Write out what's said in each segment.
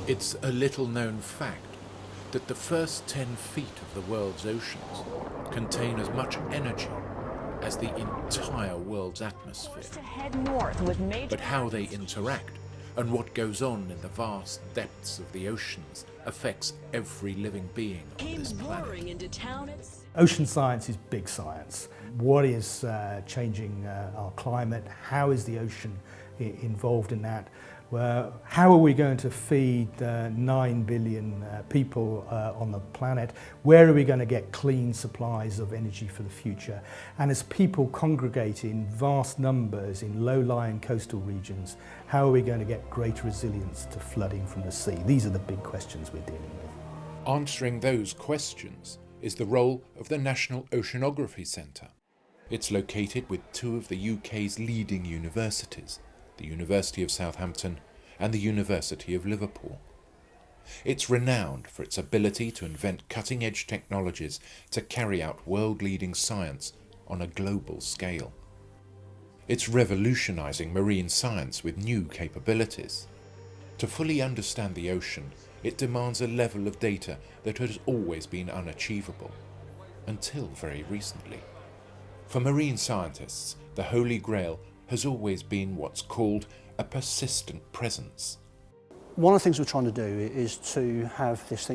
It's a little-known fact that the first 10 feet of the world's oceans contain as much energy as the entire world's atmosphere. But how they interact and what goes on in the vast depths of the oceans affects every living being on this planet. Ocean science is big science. What is changing our climate? How is the ocean involved in that? How are we going to feed 9 billion people on the planet? Where are we going to get clean supplies of energy for the future? And as people congregate in vast numbers in low-lying coastal regions, how are we going to get greater resilience to flooding from the sea? These are the big questions we're dealing with. Answering those questions is the role of the National Oceanography Centre. It's located with two of the UK's leading universities, the University of Southampton and the University of Liverpool. It's renowned for its ability to invent cutting-edge technologies to carry out world-leading science on a global scale. It's revolutionising marine science with new capabilities. To fully understand the ocean, it demands a level of data that has always been unachievable, until very recently. For marine scientists, the Holy Grail has always been what's called a persistent presence. One of the things we're trying to do is to have this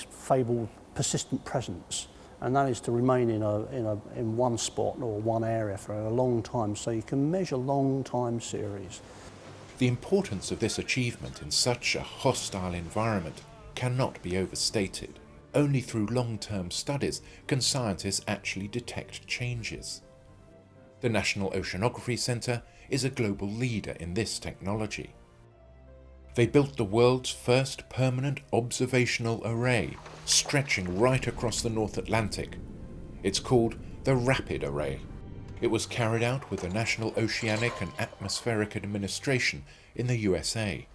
fabled persistent presence, and that is to remain in one spot or one area for a long time, so you can measure long time series. The importance of this achievement in such a hostile environment cannot be overstated. Only through long-term studies can scientists actually detect changes. The National Oceanography Centre is a global leader in this technology. They built the world's first permanent observational array, stretching right across the North Atlantic. It's called the Rapid Array. It was carried out with the National Oceanic and Atmospheric Administration in the USA.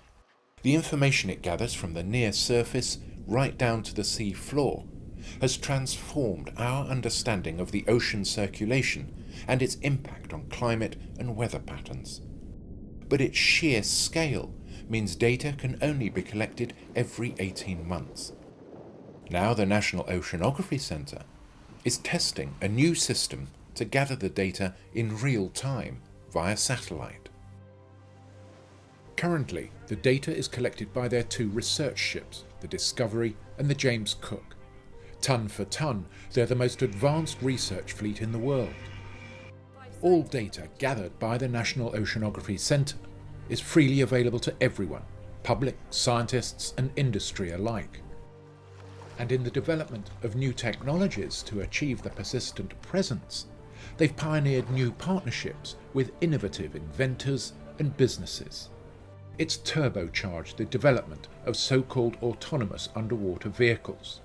The information it gathers from the near surface right down to the sea floor has transformed our understanding of the ocean circulation and its impact on climate and weather patterns. But its sheer scale means data can only be collected every 18 months. Now the National Oceanography Centre is testing a new system to gather the data in real time via satellite. Currently, the data is collected by their two research ships, the Discovery and the James Cook. Ton for ton, they're the most advanced research fleet in the world. All data gathered by the National Oceanography Centre is freely available to everyone, public, scientists and industry alike. And in the development of new technologies to achieve the persistent presence, they've pioneered new partnerships with innovative inventors and businesses. It's turbocharged the development of so-called autonomous underwater vehicles.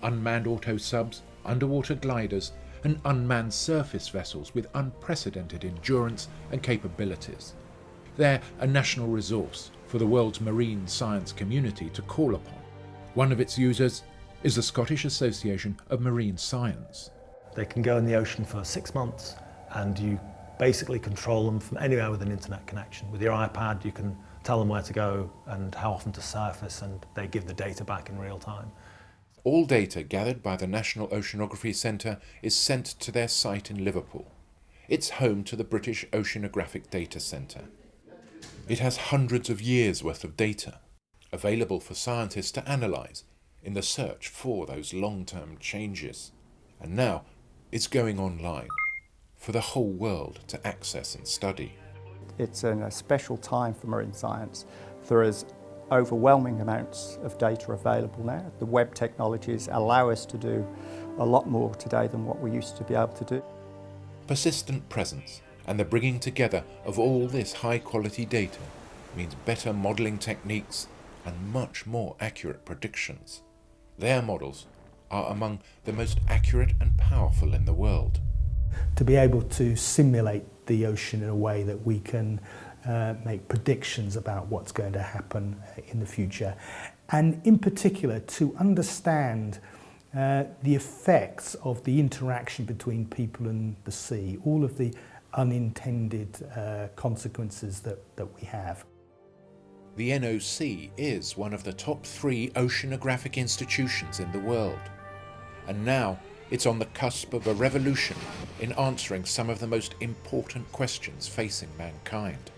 Unmanned auto-subs, underwater gliders and unmanned surface vessels with unprecedented endurance and capabilities. They're a national resource for the world's marine science community to call upon. One of its users is the Scottish Association of Marine Science. They can go in the ocean for 6 months and you basically control them from anywhere with an internet connection. With your iPad you can tell them where to go and how often to surface, and they give the data back in real time. All data gathered by the National Oceanography Centre is sent to their site in Liverpool. It's home to the British Oceanographic Data Centre. It has hundreds of years' worth of data, available for scientists to analyse in the search for those long-term changes. And now it's going online for the whole world to access and study. It's a special time for marine science. There is overwhelming amounts of data available now. The web technologies allow us to do a lot more today than what we used to be able to do. Persistent presence and the bringing together of all this high-quality data means better modelling techniques and much more accurate predictions. Their models are among the most accurate and powerful in the world. To be able to simulate the ocean in a way that we can make predictions about what's going to happen in the future, and in particular to understand the effects of the interaction between people and the sea, all of the unintended consequences that we have. the NOC is one of the top 3 oceanographic institutions in the world, and now it's on the cusp of a revolution in answering some of the most important questions facing mankind.